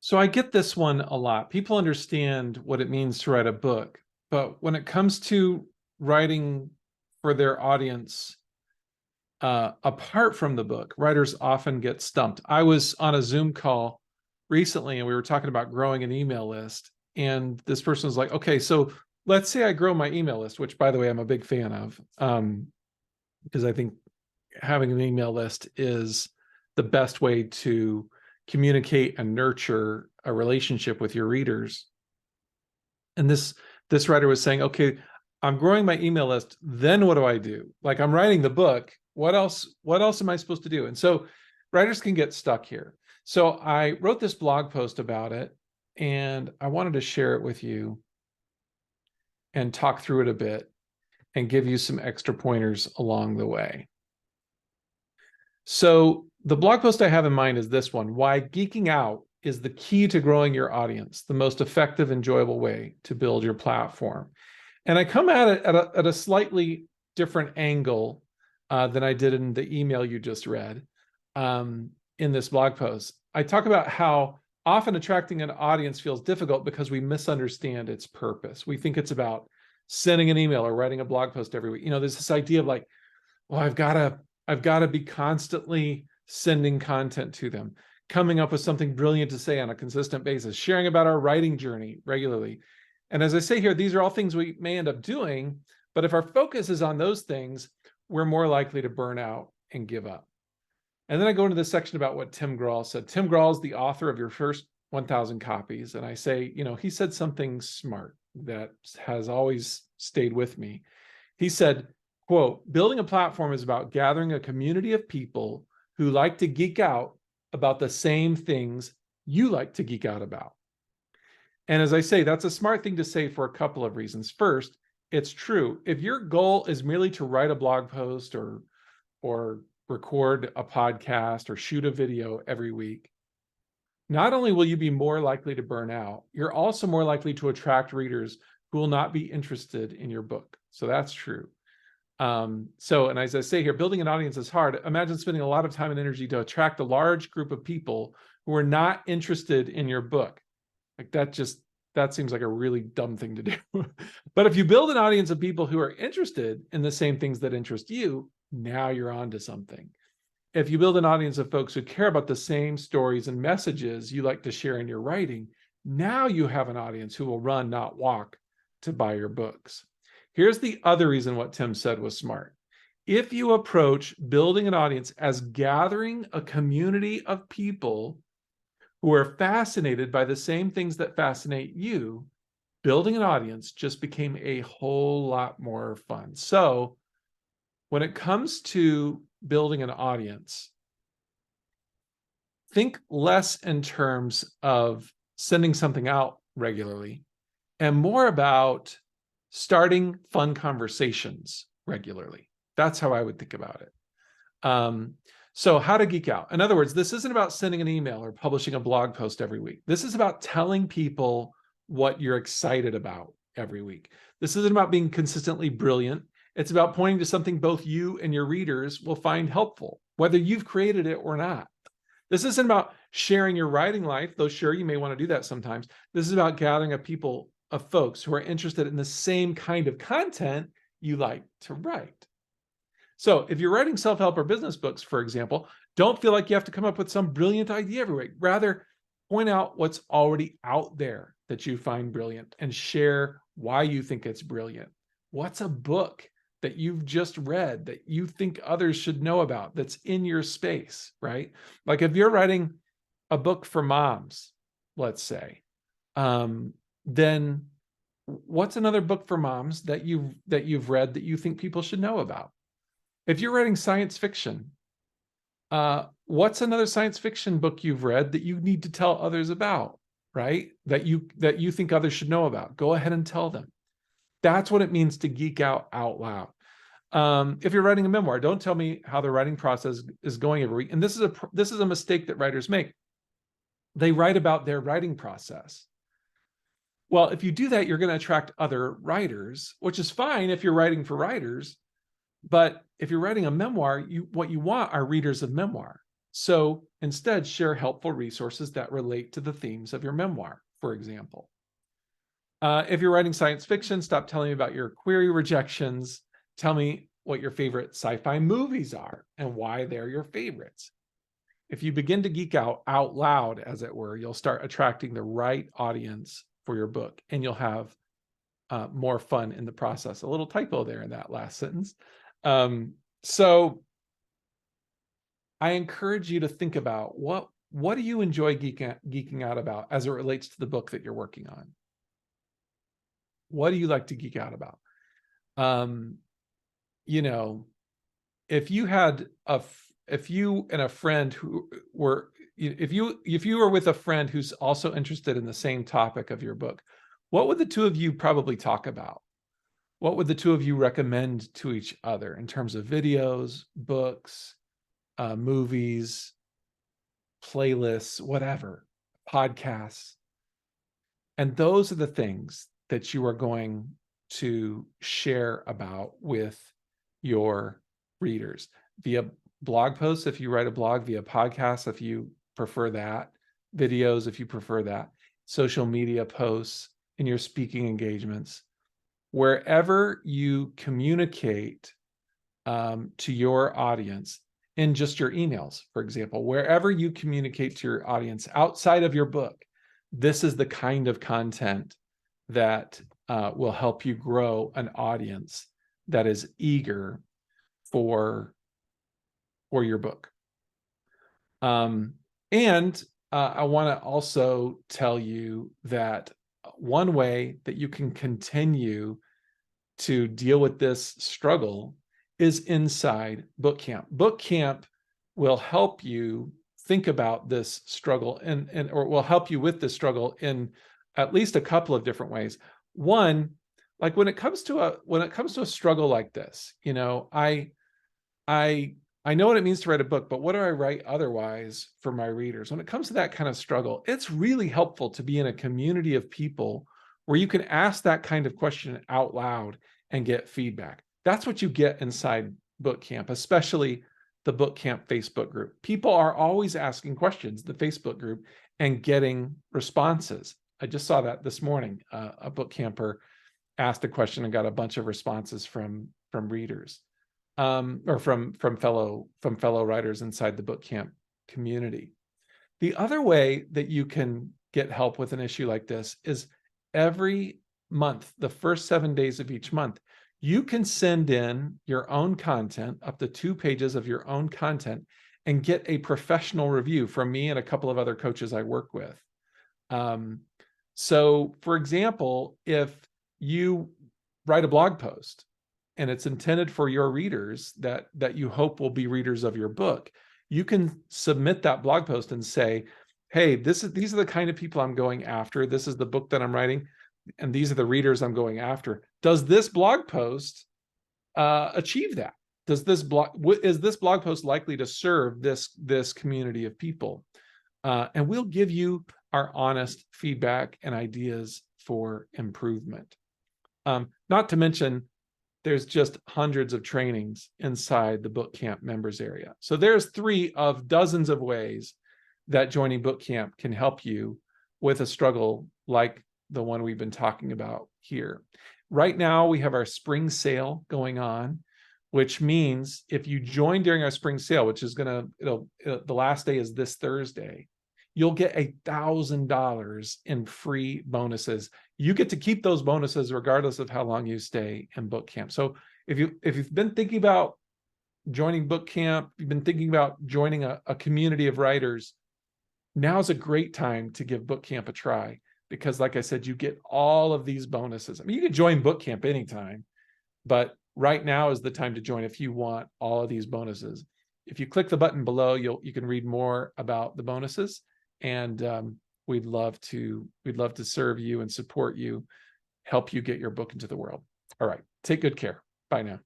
So I get this one a lot. People understand what it means to write a book, but when it comes to writing for their audience, apart from the book, writers often get stumped. I was on a Zoom call recently and we were talking about growing an email list. And this person was like, okay, so let's say I grow my email list, which by the way, I'm a big fan of, because I think having an email list is the best way to communicate and nurture a relationship with your readers. And this writer was saying, okay, I'm growing my email list, then what do I do? Like, I'm writing the book, what else am I supposed to do? And so writers can get stuck here. So I wrote this blog post about it, and I wanted to share it with you and talk through it a bit and give you some extra pointers along the way. So the blog post I have in mind is this one: why geeking out is the key to growing your audience, the most effective, enjoyable way to build your platform. And I come at it at a slightly different angle than I did in the email you just read in this blog post. I talk about how often attracting an audience feels difficult because we misunderstand its purpose. We think it's about sending an email or writing a blog post every week. You know, there's this idea of like, well, I've got to be constantly sending content to them, coming up with something brilliant to say on a consistent basis, sharing about our writing journey regularly. And as I say here, these are all things we may end up doing, but if our focus is on those things, we're more likely to burn out and give up. And then I go into this section about what Tim Grahl said. Tim Grahl is the author of Your First 1,000 Copies. And I say, you know, he said something smart that has always stayed with me. He said, quote, building a platform is about gathering a community of people who like to geek out about the same things you like to geek out about. And as I say, that's a smart thing to say for a couple of reasons. First, it's true. If your goal is merely to write a blog post or record a podcast or shoot a video every week, not only will you be more likely to burn out, you're also more likely to attract readers who will not be interested in your book. So that's true. And as I say here, building an audience is hard. Imagine spending a lot of time and energy to attract a large group of people who are not interested in your book. Like that seems like a really dumb thing to do. But if you build an audience of people who are interested in the same things that interest you, now you're on to something. If you build an audience of folks who care about the same stories and messages you like to share in your writing, now you have an audience who will run, not walk, to buy your books. Here's the other reason what Tim said was smart. If you approach building an audience as gathering a community of people who are fascinated by the same things that fascinate you, building an audience just became a whole lot more fun. So when it comes to building an audience, think less in terms of sending something out regularly and more about starting fun conversations regularly. That's how I would think about it. So how to geek out. In other words, this isn't about sending an email or publishing a blog post every week. This is about telling people what you're excited about every week. This isn't about being consistently brilliant. It's about pointing to something both you and your readers will find helpful, whether you've created it or not. This isn't about sharing your writing life, though sure, you may want to do that sometimes. This is about gathering of folks who are interested in the same kind of content you like to write. So if you're writing self-help or business books, for example, don't feel like you have to come up with some brilliant idea every week. Rather, point out what's already out there that you find brilliant and share why you think it's brilliant. What's a book that you've just read that you think others should know about that's in your space, right? Like if you're writing a book for moms, let's say, then what's another book for moms that you've read that you think people should know about? If you're writing science fiction, what's another science fiction book you've read that you need to tell others about, right? That you think others should know about? Go ahead and tell them. That's what it means to geek out loud. If you're writing a memoir, don't tell me how the writing process is going every week. And this is a mistake that writers make. They write about their writing process. Well, if you do that, you're going to attract other writers, which is fine if you're writing for writers. But if you're writing a memoir, what you want are readers of memoir. So instead, share helpful resources that relate to the themes of your memoir, for example. If you're writing science fiction, stop telling me about your query rejections. Tell me what your favorite sci-fi movies are and why they're your favorites. If you begin to geek out loud, as it were, you'll start attracting the right audience for your book, and you'll have more fun in the process. A little typo there in that last sentence. So I encourage you to think about what do you enjoy geeking out about as it relates to the book that you're working on? What do you like to geek out about? You know, if you and a friend who were, if you were with a friend who's also interested in the same topic of your book, what would the two of you probably talk about? What would the two of you recommend to each other in terms of videos, books, movies, playlists, whatever, podcasts? And those are the things that you are going to share about with your readers via blog posts, if you write a blog, via podcasts, if you prefer that, videos, if you prefer that, social media posts, in your speaking engagements, wherever you communicate to your audience, in just your emails, for example, wherever you communicate to your audience outside of your book, this is the kind of content that will help you grow an audience that is eager for your book. And I want to also tell you that one way that you can continue to deal with this struggle is inside book camp. Book camp will help you think about this struggle or will help you with this struggle in at least a couple of different ways. One, like when it comes to a struggle like this, you know, I know what it means to write a book, but what do I write otherwise for my readers? When it comes to that kind of struggle, it's really helpful to be in a community of people where you can ask that kind of question out loud and get feedback. That's what you get inside book camp, especially the book camp Facebook group. People are always asking questions, the Facebook group, and getting responses. I just saw that this morning. A book camper asked a question and got a bunch of responses from readers, or from fellow writers inside the book camp community. The other way that you can get help with an issue like this is every month, the first 7 days of each month, you can send in your own content, up to 2 pages of your own content, and get a professional review from me and a couple of other coaches I work with. So, for example, if you write a blog post and it's intended for your readers that you hope will be readers of your book, you can submit that blog post and say, hey, these are the kind of people I'm going after. This is the book that I'm writing, and these are the readers I'm going after. Does this blog post achieve that? Is this blog post likely to serve this community of people? And we'll give you our honest feedback and ideas for improvement. Not to mention, there's just hundreds of trainings inside the book camp members area. So there's 3 of dozens of ways that joining book camp can help you with a struggle like the one we've been talking about here. Right now, we have our spring sale going on, which means if you join during our spring sale, which is the last day is this Thursday, you'll get $1,000 in free bonuses. You get to keep those bonuses regardless of how long you stay in book camp. So if you've been thinking about joining book camp, you've been thinking about joining a community of writers, now's a great time to give book camp a try, because like I said, you get all of these bonuses. I mean, you can join book camp anytime, but right now is the time to join if you want all of these bonuses. If you click the button below, you can read more about the bonuses, and we'd love to serve you and support you, help you get your book into the world. All right, take good care. Bye now.